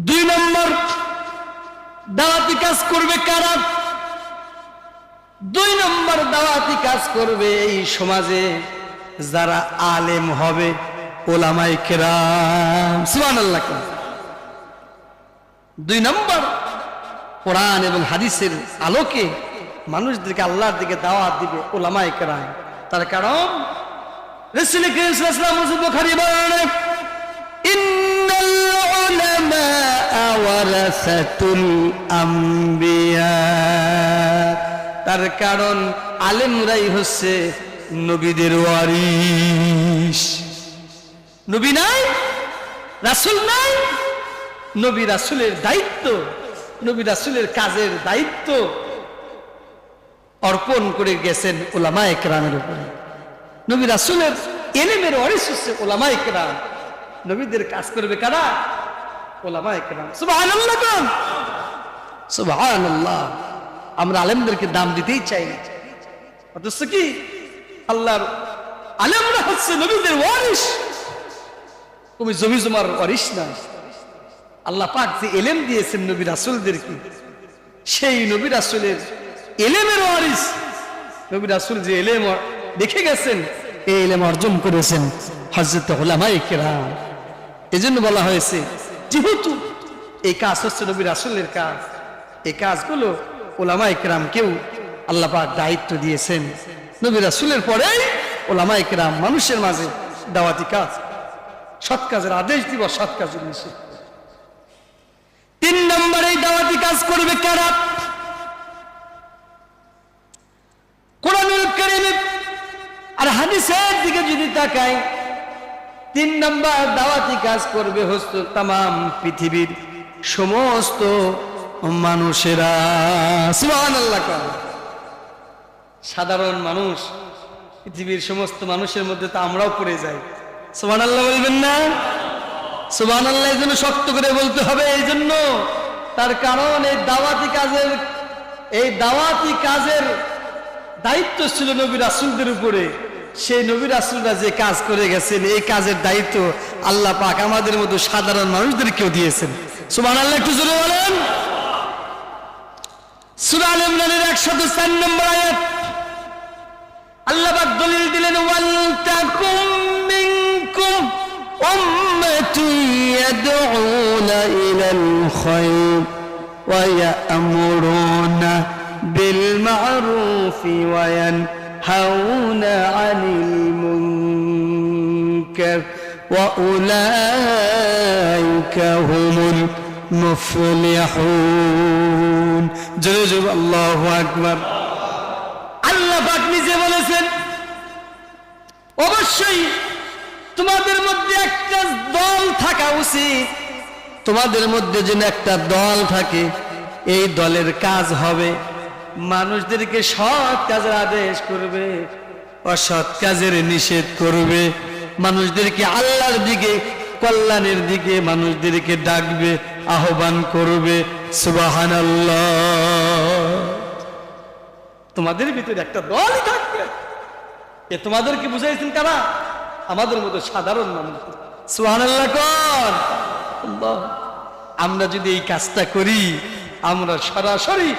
দুই নম্বর দাওয়াতি কাজ করবে কারা? দুই নম্বর দাওয়াতি কাজ করবে এই সমাজে যারা আলেম হবে, ওলামায়ে কেরাম। সুবহানাল্লাহ। দুই নম্বর কোরআন এবং হাদিসের আলোকে মানুষদেরকে আল্লাহর দিকে দাওয়াত দিবে ওলামায়ে কেরাম। তার কারণ রাসূল করিম সাল্লাল্লাহু আলাইহি ওয়াসাল্লাম বুখারী বলেন, ইন্নাল উলামা ওয়ারাসাতুল আম্বিয়া। তার কারণ আলেমরাই হচ্ছে নবীদের ওয়ারিস। নবী নাই, রাসূল নাই, নবী রাসূলের দায়িত্ব, নবী রাসূলের কাজের দায়িত্ব অর্পণ করে গেছেন উলামায়ে কেরামের উপরে। নবী রাসূলের ইলমের ওয়ারিস হচ্ছে উলামায়ে কেরাম। নবীদের কাজ করবে কারা? উলামায়ে কেরাম। সুবহানাল্লাহ। সুবহানাল্লাহ। আমরা আলেমদেরকে দাম দিতেই চাই না, অথচ কি আল্লাহর আলেমরা হচ্ছে নবীদের ওয়ারিস। তুমি জমি জমার ওয়ারিস না। আল্লাহ পাক যে ইলম দিয়েছেন নবী রাসূলদেরকে, সেই নবী রাসূলের ইলমের ওয়ারিস। নবী রাসূল যে ইলম দেখে গেছেন, এই ইলম অর্জন করেছেন হযরত উলামায়ে কেরাম। এজন্য বলা হয়েছে যেহেতু এই কাজ হচ্ছে নবী রাসূলের কাজ, এই কাজগুলো উলামায়ে কেরামকেও আল্লাহ পাক দায়িত্ব দিয়েছেন। নবী রাসূলের পরেই উলামায়ে কেরাম মানুষের মাঝে দাওয়াতি কাজ, সৎ কাজের আদেশ দিব, সৎ কাজের নিষেধ। তিন নম্বরে দাওয়াতি কাজ করবে কারা? কোরআনুল কারীম আর হাদিসের দিকে যদি তাকাই, তিন নম্বর দাওয়াতি কাজ করবে হচ্ছে তামাম পৃথিবীর সমস্ত মানুষেরা। সুবহানাল্লাহ। সাধারণ মানুষ, পৃথিবীর সমস্ত মানুষের মধ্যে তো আমরাও পড়ে যাই। সুবহানাল্লাহ বলবেন না? সুবহানাল্লাহ। এই জন্য শক্ত করে বলতে হবে। এই জন্য তার কারণ এই দাওয়াতি কাজের দায়িত্ব ছিল নবী রাসূলদের উপরে। সেই নবী রাসূলরা যে কাজ করে গেছেন, এই কাজের দায়িত্ব আল্লাহ পাক আমাদের মতো সাধারণ মানুষদেরকেও দিয়েছেন। সুবহানাল্লাহ। একটু জোরে বলেন। সূরা আল ইমরানের 104 নম্বর আয়াত আল্লাহ পাক দলিল দিলেন, ওয়াল তাকুম মিনকুম উম্মাতুন ইয়াদউনা ইলাল খায়র ওয়া ইয়া'মুরুনা বিল মা'রুফি ওয়া ইয়ানহাউনা আনিল মুনকার ওয়া উলাইকা হুমুল মুফলিহুন। জোরে জোরে আল্লাহু আকবার। আল্লাহ পাক নিজে বলেছেন, অবশ্যই তোমাদের মধ্যে একটা দল থাকা উচিত। তোমাদের মধ্যে যেন একটা দল থাকে, এই দলের কাজ হবে মানুষদেরকে সৎ কাজের আদেশ করবে, অসৎ কাজের নিষেধ করবে, মানুষদেরকে আল্লাহর দিকে, কল্যাণের দিকে মানুষদেরকে ডাকবে, আহ্বান করবে। সুবহানাল্লাহ। তোমাদের ভিতরে একটা দলই থাকবে। এ তোমাদেরকে বুঝাইছেন কারা? আমাদের মতো সাধারণ মানুষ। সুবহানাল্লাহ। কোন আমরা যদি এই কাজটা করি, আমরা সরাসরি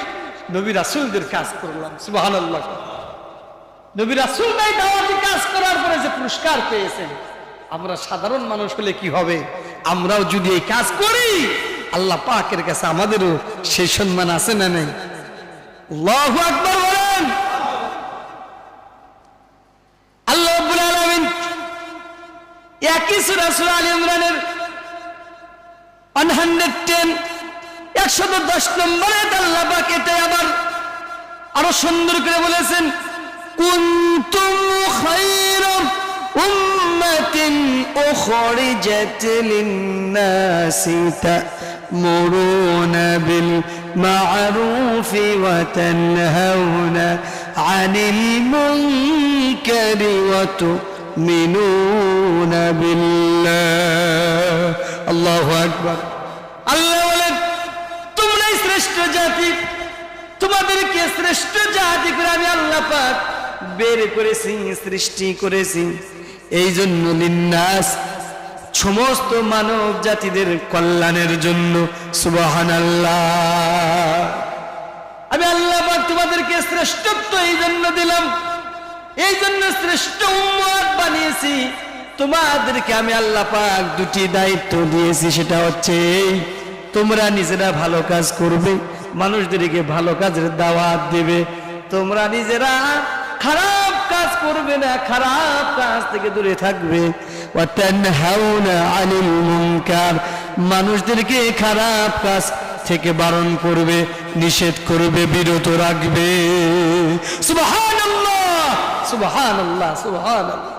নবী রাসূলদের কাজ করলাম। সুবহানাল্লাহ। নবী রাসূলরাই দাওয়াতি কাজ করার পরে যে পুরস্কার পেয়েছেন, আমরা সাধারণ মানুষ হলে কি হবে? আমরাও যদি এই কাজ করি, আল্লাহ পাকের কাছে আমাদেরও সেই সম্মান আছে না নেই? আল্লাহু আকবার বলেন। আল্লাহ রাব্বুল আলামিন একই সূরা সূরা আল ইমরানের 110 নম্বরে আল্লাহ পাক এটা আবার আরো সুন্দর করে বলেছেন, কুনতুম খায়রা উম্মাতিন উখরিজাত লিন-নাসি তা'মুরুনা বিল মা'রুফি ওয়া তানহাউনা আনিল মুনকারি ওয়া তু'মিনুনা বিল্লাহ। আল্লাহু আকবার। আল্লাহ বলেন, তোমরাই শ্রেষ্ঠ জাতি, তোমাদেরকে শ্রেষ্ঠ জাতি করে আমি আল্লাহ পাক বের করেছি, সৃষ্টি করেছি। এই জন্য লিন্নাস, সমস্ত মানব জাতিদের কল্যাণের জন্য। সুবহানাল্লাহ। আমি আল্লাহ পাক তোমাদেরকে শ্রেষ্ঠত্ব এই জন্য দিলাম, এই জন্য শ্রেষ্ঠ উম্মত বানিয়েছি। তোমাদেরকে আমি আল্লাহ পাক দুটি দায়িত্ব দিয়েছি, সেটা হচ্ছে তোমরা নিজেরা ভালো কাজ করবে, মানুষদেরকে ভালো কাজের দাওয়াত দেবে। তোমরা নিজেরা খারাপ কাজ করবে না, খারাপ কাজ থেকে দূরে থাকবে। ওয়া তানহাউনা আনিল মুনকার, মানুষদেরকে খারাপ কাজ থেকে বারণ করবে, নিষেধ করবে, বিরত রাখবে। সুবহানাল্লাহ, সুবহানাল্লাহ, সুবহানাল্লাহ।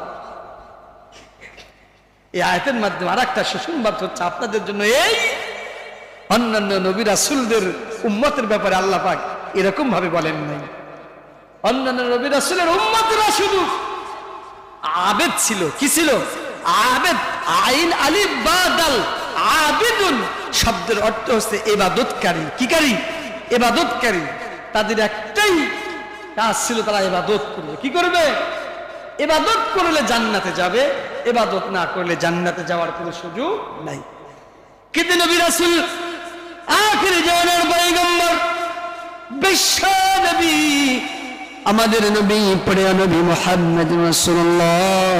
এই আয়াতের মাধ্যমে আরেকটা সুসংবাদ হচ্ছে আপনাদের জন্য, এই অন্যান্য নবী রাসূলদের উম্মতের ব্যাপারে আল্লাহ পাক এরকম ভাবে বলেন নাই। অন্যান্য নবী রাসূলের উম্মতরা শুধু আবেদ ছিল। কি ছিল? আবেদ, আইন আলিফ বা দাল। আবিদুন শব্দের অর্থ হচ্ছে ইবাদতকারী। কিকারী? ইবাদতকারী। তাদের একটাই কাজ ছিল, তারা ইবাদত করবে। কি করবে? ইবাদত করলে জান্নাতে যাবে, ইবাদত না করলে জান্নাতে যাওয়ার কোনো সুযোগ নাই। কিন্তু নবী রাসূল আখির জামানার পয়গম্বর বিশ্ব নবী, আমাদের নবী প্রিয় নবী মুহাম্মদ রাসূলুল্লাহ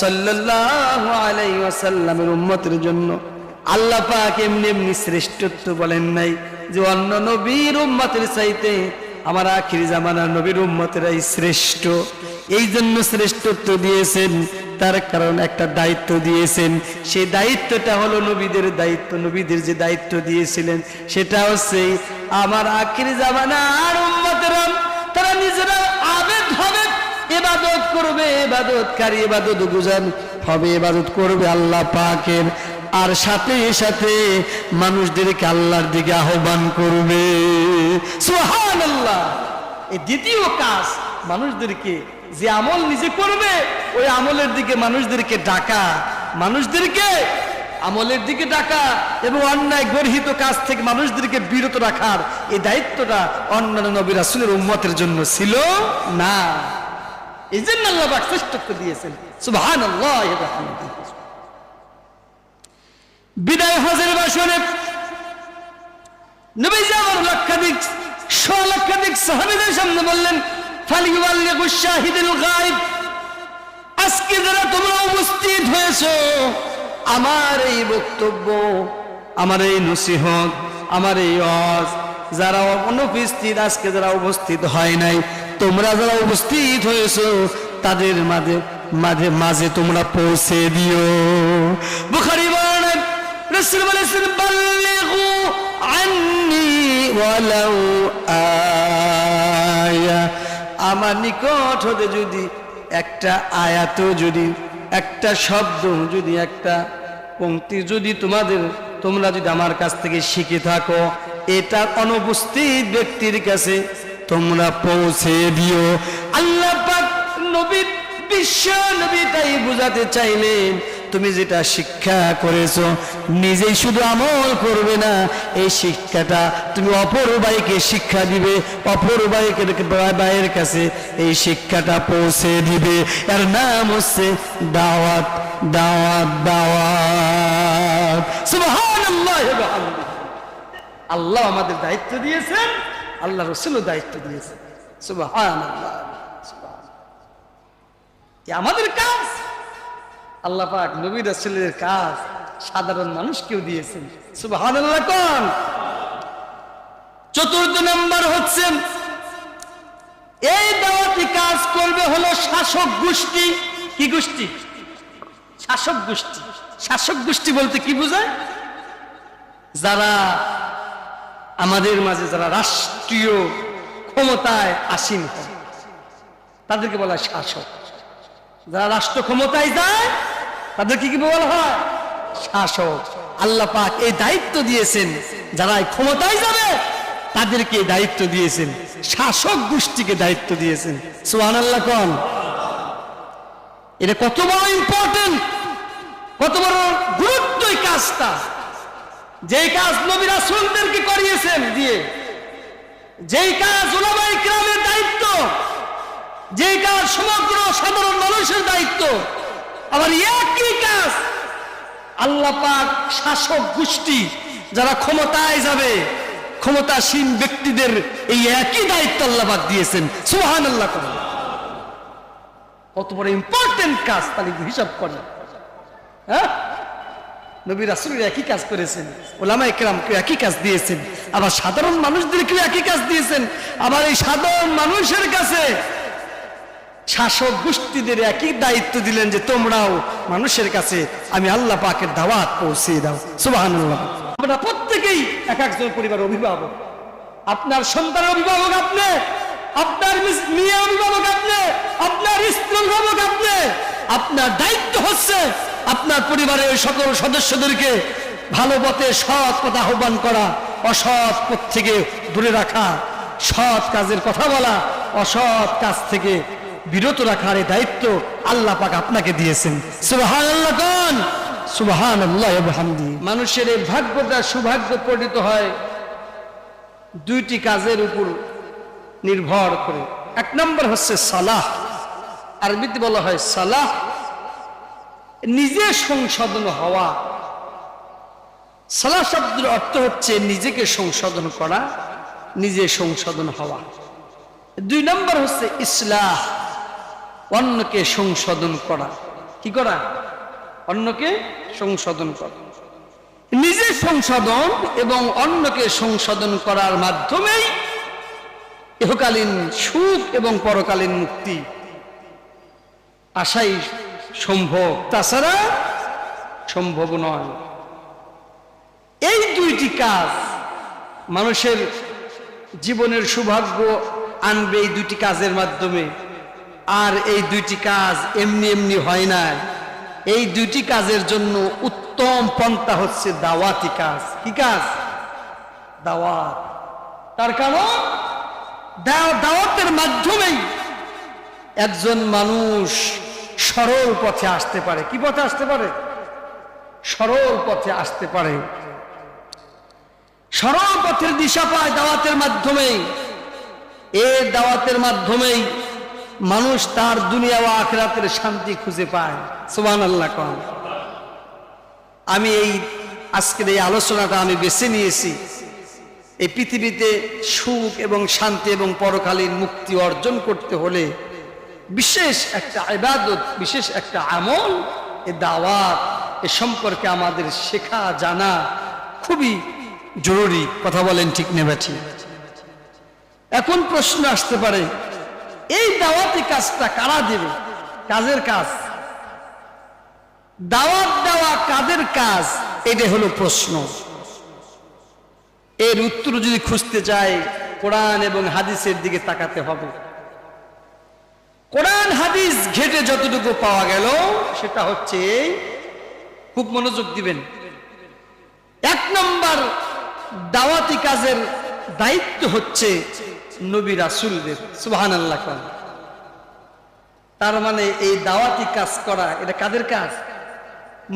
সাল্লাল্লাহু আলাইহি ওয়াসাল্লামের উম্মতের জন্য আল্লাহ পাক এমনি এমনি শ্রেষ্ঠত্ব বলেন নাই যে অন্য নবীর উম্মতের চাইতে আমার আখির জামানার নবীর উম্মতেরাই শ্রেষ্ঠ। এই জন্য শ্রেষ্ঠত্ব দিয়েছেন, তার কারণ একটা দায়িত্ব দিয়েছেন। সেই দায়িত্বটা হলো নবীদের দায়িত্ব। নবীদের যে দায়িত্ব দিয়েছিলেন সেটা হচ্ছে আমার আখির জামানার উম্মতেরা তারা নিজেরা আবেদ হবে, ইবাদত করবে, ইবাদতকারী, ইবাদত গুজার হবে, ইবাদত করবে আল্লাহ পাকের। আর সাথে সাথে মানুষদেরকে আল্লাহর দিকে আহ্বান করবে। সুবহানাল্লাহ। এই দ্বিতীয় কাজ, মানুষদেরকে যে আমল নিজে করবে ওই আমলের দিকে মানুষদেরকে ডাকা, মানুষদেরকে আমলের দিকে ডাকা এবং অন্যায় গর্হিত কাজ থেকে মানুষদেরকে বিরত রাখার এই দায়িত্বটা অন্যান্য নবী রাসূলের উম্মতের জন্য ছিল না। এই জন্য আল্লাহ পাক শ্রেষ্ঠত্ব দিয়েছেন। সুবহানাল্লাহ। বিদায় হজের ভাষণে নবীজি আমার লক্ষাধিক লক্ষাধিক সাহাবীদের সামনে বললেন, ফালিউবাল্লিগু শাহিদুল গায়ব, আজকে যারা তোমরা উপস্থিত হয়েছো আমার এই বক্তব্য, আমার এই নসিহত, আমার এই ওয়াজ, যারা অনুপস্থিত, আজকে যারা উপস্থিত হয় নাই, তোমরা যারা উপস্থিত হয়েছো তাদের মাঝে মাঝে মাঝে তোমরা পৌঁছে দিও। বুখারী বর্ণনা, রাসূল বলেছেন, বাল্লিগু আন্নি ওয়ালাউ আয়া, আমার নিকট হতে যদি একটা আয়াত, যদি একটা শব্দ, যদি একটা পংক্তি যদি তোমরা যদি আমার কাছ থেকে শিখে থাকো, এটা অনুপস্থিত ব্যক্তির কাছে তোমরা পৌঁছে দিও। আল্লাহ পাক নবী, বিশ্ব নবী তাই বুঝাতে চাইলেন, তুমি যেটা শিক্ষা করেছো নিজেই শুধু আমল করবে না, এই শিক্ষাটা তুমি অপর ভাইকে শিক্ষা দিবে, অপর ভাইয়ের কাছে এই শিক্ষাটা পৌঁছে দিবে। এর নাম হচ্ছে দাওয়াত, দাওয়াত, দাওয়াত। সুবহানাল্লাহ। আল্লাহ আমাদের দায়িত্ব দিয়েছেন, আল্লাহ রাসূলও দায়িত্ব দিয়েছেন। সুবহানাল্লাহ। আমাদের কাজ, আল্লাহ পাক নবী রাসূলের কাজ সাধারণ মানুষকেও দিয়েছেন। সুবহানাল্লাহ। কোন? চতুর্থ নাম্বার হচ্ছে এই দাওয়াতি কাজ করবে হলো শাসক গোষ্ঠী। কি গোষ্ঠী? শাসক গোষ্ঠী। শাসক গোষ্ঠী বলতে কি বোঝায়? যারা আমাদের মাঝে যারা রাষ্ট্রীয় ক্ষমতায় আসীন হয় তাদেরকে বলা হয় শাসক। যারা রাষ্ট্র ক্ষমতায় যায় তাদেরকে কি বলা হয়? শাসক। আল্লাহ পাক এই দায়িত্ব দিয়েছেন, যারা ক্ষমতায় যাবে তাদেরকে দায়িত্ব দিয়েছেন, শাসক গোষ্ঠীকে দায়িত্ব দিয়েছেন। সুবহানাল্লাহ। কোন? এটা কত বড় ইম্পর্টেন্ট, কত বড় গুরুত্ব এই কাজটা, যেই কাজ নবী রাসূলদেরকে করিয়েছেন দিয়ে, যেই কাজ উলামায়ে কিরামের দায়িত্ব, যেই কাজ সমগ্র সাধারণ মানুষের দায়িত্ব, আবার একই কাজ আল্লাহ পাক শাসক গোষ্ঠী যারা ক্ষমতায় যাবে, ক্ষমতাসীন ব্যক্তিদের এই একই দায়িত্ব আল্লাহ পাক দিয়েছেন। সুবহানাল্লাহ। কত বড় ইম্পর্টেন্ট কাজ, তাহলে হিসাব করেন। হ্যাঁ, নবী রাসূলরা একই কাজ করেছেন, ওলামায়ে কেরামকে একই কাজ দিয়েছেন, আবার সাধারণ মানুষদেরকে একই কাজ দিয়েছেন। আবার এই সাধারণ মানুষের কাছে শাসক গোষ্ঠীদের একই দায়িত্ব দিলেন যে তোমরাও মানুষের কাছে আমি আল্লাহ পাকের দাওয়াত পৌঁছে দাও। সুবহানাল্লাহ। আমরা প্রত্যেকেই এক একজন পরিবারের অভিভাবক। আপনার সন্তানের অভিভাবক আপনি, আপনার মেয়ে অভিভাবক আপনি, আপনার স্ত্রী অভিভাবক আপনি। আপনার দায়িত্ব হচ্ছে আপনার পরিবারের সকল সদস্যদেরকে ভালো পথে সৎ পথে আহ্বান করা, অসৎ পথ থেকে দূরে রাখা, সৎ কাজের কথা বলা, অসৎ কাজ থেকে বিরত রাখার এই দায়িত্ব আল্লাহ পাক আপনাকে দিয়েছেন। সুবহানাল্লাহ কোন সুবহানাল্লাহ ওয়া বিহামদিহি। মানুষের এই ভাগ্যটা সৌভাগ্য পরিণত হয় দুইটি কাজের উপর নির্ভর করে। এক নম্বর হচ্ছে সালাহ, আরবিতে বলা হয় সালাহ, নিজে সংশোধন হওয়া। সালাহ শব্দের অর্থ হচ্ছে নিজেকে সংশোধন করা, নিজে সংশোধন হওয়া। দুই নম্বর হচ্ছে ইসলাহ, অন্যকে সংশোধন করা। কি করা? অন্যকে সংশোধন করা। নিজে সংশোধন এবং অন্যকে সংশোধন করার মাধ্যমেই ইহকালীন সুখ এবং পরকালীন মুক্তি আশাই সম্ভব, তাছাড়া সম্ভব নয়। এই দুইটি কাজ মানুষের জীবনের সৌভাগ্য আনবে এই দুইটি কাজের মাধ্যমে। আর এই দুইটি কাজ এমনি এমনি হয় না। এই দুইটি কাজের জন্য উত্তম পন্থা হচ্ছে দাওয়াতি কাজ। কি কাজ? দাওয়াত। তার কারণ দাওয়াতের মাধ্যমেই একজন মানুষ সরল পথে আসতে পারে। কি পথে আসতে পারে? সরল পথে আসতে পারে। সরল পথের দিশা পায় দাওয়াতের মাধ্যমেই। এই দাওয়াতের মাধ্যমেই মানুষ তার দুনিয়া ও আখিরাতের শান্তি খুঁজে পায়। সুবহানাল্লাহ। আমি এই আজকের এই আলোচনাটা আমি বেছে নিয়েছি। এই পৃথিবীতে সুখ এবং শান্তি এবং পরকালীন মুক্তি অর্জন করতে হলে বিশেষ একটা ইবাদত, বিশেষ একটা আমল, এই দাওয়াত, এ সম্পর্কে আমাদের শেখা জানা খুবই জরুরি। কথা বলেন ঠিক না ঠিক? এখন প্রশ্ন আসতে পারে, এই দাওয়াতি কাজটা কারা দেবে? কাজের কাজ, দাওয়াত দেওয়া কাদের কাজ? এটা হলো প্রশ্ন। এর উত্তর যদি খুঁজতে চাই কোরআন এবং হাদিসের দিকে তাকাতে হবে। কোরআন হাদিস ঘেটে যতটুকু পাওয়া গেল সেটা হচ্ছে, খুব মনোযোগ দিবেন, এক নম্বর দাওয়াতি কাজের দায়িত্ব হচ্ছে নবী রাসূলদের। সুবহানাল্লাহ। তার মানে এই দাওয়াতি কাজ করা এটা কাদের কাজ?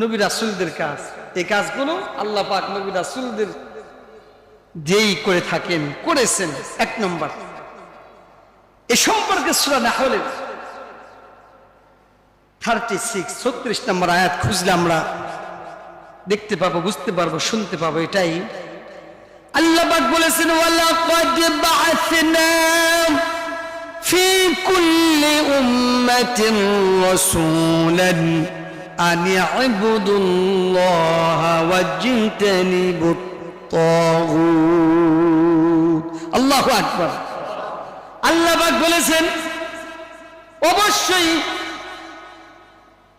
নবী রাসূলদের কাজ। এই কাজগুলো আল্লাহ পাক নবী রাসূলদের যেই করে থাকেন, করেছেন। এক নম্বর, এ সম্পর্কে সূরা নাহলের 36 নম্বর আয়াত খুঁজলে আমরা দেখতে পাবো, বুঝতে পারবো, শুনতে পাবো। এটাই আল্লাহ পাক বলেছেন, ওয়ালাকাদ বাআসনা ফি কুল্লি উম্মাতিন রাসূলান আন ইবুদুল্লাহা ওয়াজতানিবুত তাগুত। আল্লাহু আকবার। আল্লাহ পাক বলেছেন, অবশ্যই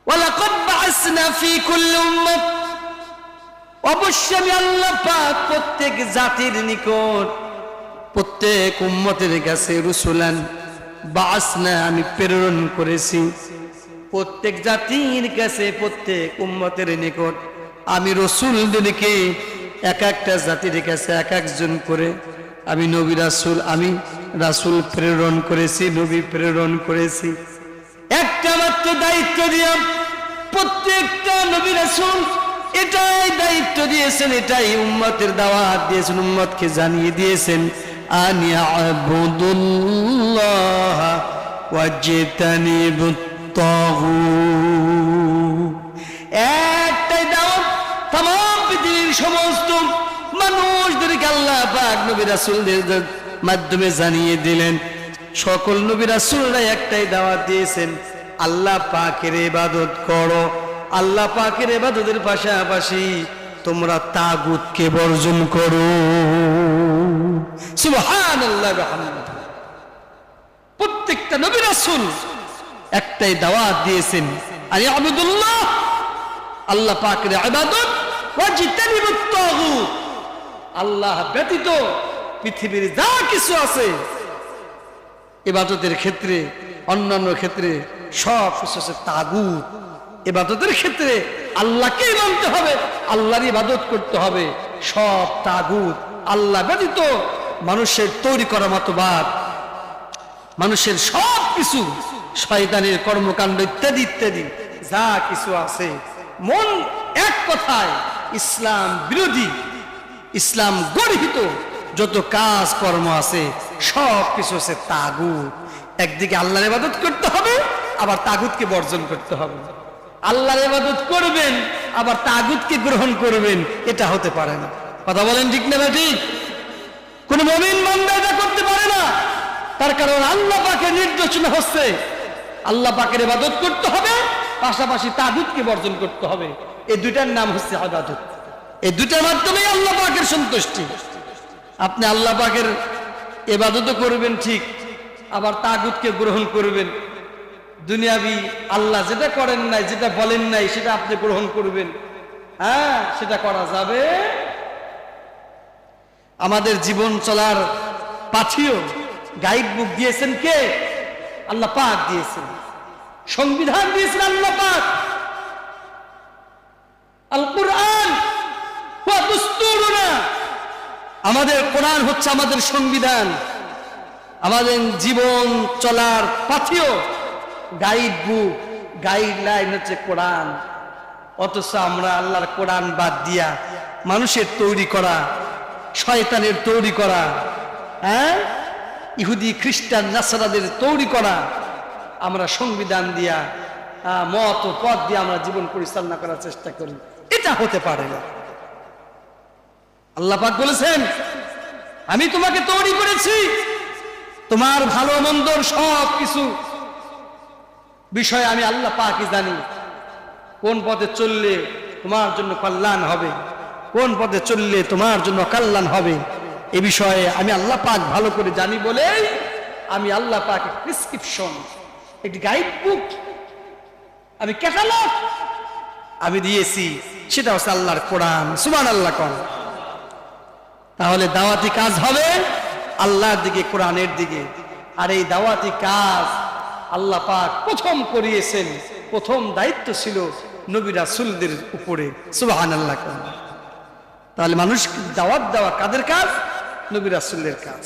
ওয়ালাকাদ বাআসনা ফি কুল্লি উম্মাত, অবশ্যই আমি আল্লাহ পাক প্রত্যেক জাতির নিকট, প্রত্যেক উম্মতের কাছে রসুলান বাআসনা, আমি প্রেরণ করেছি। প্রত্যেক জাতির কাছে, প্রত্যেক উম্মতের নিকট আমি রসুলদেরকে, এক একটা জাতির কাছে এক একজন করে আমি নবী রাসূল, আমি রাসূল প্রেরণ করেছি, নবী প্রেরণ করেছি। একটা মাত্র দায়িত্ব দিয়া প্রত্যেকটা নবী রাসূল এটাই দায়িত্ব দিয়েছেন, এটাই উম্মতের দাওয়াত দিয়েছেন, উম্মতকে জানিয়ে দিয়েছেন, আন ইয়াবুদুল্লাহ ওয়াজতানিবুত তাগুত। একটাই দাওয়াত, तमाम পৃথিবীর সমস্ত মানুষদেরকে আল্লাহ পাক নবী রাসূলদের মাধ্যমে জানিয়ে দিলেন। সকল নবী রাসূলরা একটাই দাওয়াত দিয়েছেন, আল্লাহ পাকের ইবাদত করো। আল্লাহ পাকের ইবাদতের পাশাপাশি তোমরা তাগুতকে বর্জন করো। সুবহানাল্লাহ ওয়া বিহামদিহি। প্রত্যেকটা নবী রাসূল একটাই দাওয়াত দিয়েছেন, আনি আবুদুল্লাহ, আল্লাহ পাকের ইবাদত, ওয়াজতানিবুত তাগুত, আল্লাহ ব্যতীত পৃথিবীর যা কিছু আছে ইবাদতের ক্ষেত্রে, অন্যান্য ক্ষেত্রে সব কিছু আছে তাগুত। ইবাদতের ক্ষেত্রে আল্লাহকেই মানতে হবে, আল্লাহর ইবাদত করতে হবে। সব তাগুত, আল্লাহ ব্যতীত মানুষের তৈরি করা মতবাদ, মানুষের সব কিছু, শয়তানের কর্মকাণ্ড ইত্যাদি ইত্যাদি যা কিছু আছে, মন এক কথায় ইসলাম বিরোধী, ইসলাম গর্হিত যত কাজ কর্ম আছে সব কিছু আছে তাগুত। একদিকে আল্লাহর ইবাদত করতে হবে, আবার তাগুতকে বর্জন করতে হবে। আল্লাহর ইবাদত করবেন আবার তাগুতকে গ্রহণ করবেন, এটা হতে পারে না। কথা বলেন ঠিক না ঠিক? কোন মুমিন বান্দা এটা করতে পারে না। তার কারণ আল্লাহ পাকের নির্দেশনা হচ্ছে আল্লাহ পাকের ইবাদত করতে হবে, পাশাপাশি তাগুতকে বর্জন করতে হবে। এই দুইটার নাম হচ্ছে ইবাদত। এই দুইটার মাধ্যমে আল্লাহ পাকের সন্তুষ্টি। আপনি আল্লাহ পাকের ইবাদত করবেন ঠিক, আবার তাগুতকে গ্রহণ করবেন। দুনিয়াবি আল্লাহ যেটা করেন নাই, যেটা বলেন নাই, সেটা আপনি গ্রহণ করবেন। হ্যাঁ, সেটা করা যাবে। আমাদের জীবন চলার পাথিও গাইড বুক দিয়েছেন কে? আল্লাহ পাক দিয়েছেন। সংবিধান দিয়েছেন আল্লাহ পাক। আল কুরআন ওয়া দুস্তুরুনা, আমাদের কোরআন হচ্ছে আমাদের সংবিধান, আমাদের জীবন চলার পাথিও, গাইড বুক, গাইডলাইন হচ্ছে কোরআন। অথচ আমরা আল্লাহর কোরআন বাদ দিয়া মানুষের তৈরি করা, শয়তানের তৈরি করা, হ্যাঁ, ইহুদি খ্রিস্টান নাসারাদের তৈরি করা আমরা সংবিধান দিয়া, মত ও পথ দিয়ে আমরা জীবন পরিচালনা করার চেষ্টা করি। এটা হতে পারে না। আল্লাহ পাক বলেছেন, আমি তোমাকে তৈরি করেছি, তোমার ভালো মন্দর সব কিছু বিষয় আমি আল্লাহ পাকই জানি। কোন পথে চললে তোমার জন্য কল্যাণ হবে, কোন পথে চললে তোমার জন্য কল্যাণ হবে, এ বিষয়ে আমি আল্লাহ পাক ভালো করে জানি বলেই আমি আল্লাহ পাকের প্রেসক্রিপশন, একটি গাইড বুক, আমি ক্যাটালগ আমি দিয়েছি, সেটা হচ্ছে আল্লাহর কোরআন। সুবহানাল্লাহ কোন। তাহলে দাওয়াতি কাজ হবে আল্লাহর দিকে, কোরআনের দিকে। আর এই দাওয়াতি কাজ আল্লাহ পাক প্রথম করিয়েছেন, প্রথম দায়িত্ব ছিল নবী রাসূলদের উপরে। সুবহানাল্লাহ কোন। তাহলে মানুষ দাওয়াত দেওয়া কাদের কাজ? নবী রাসূলের কাজ।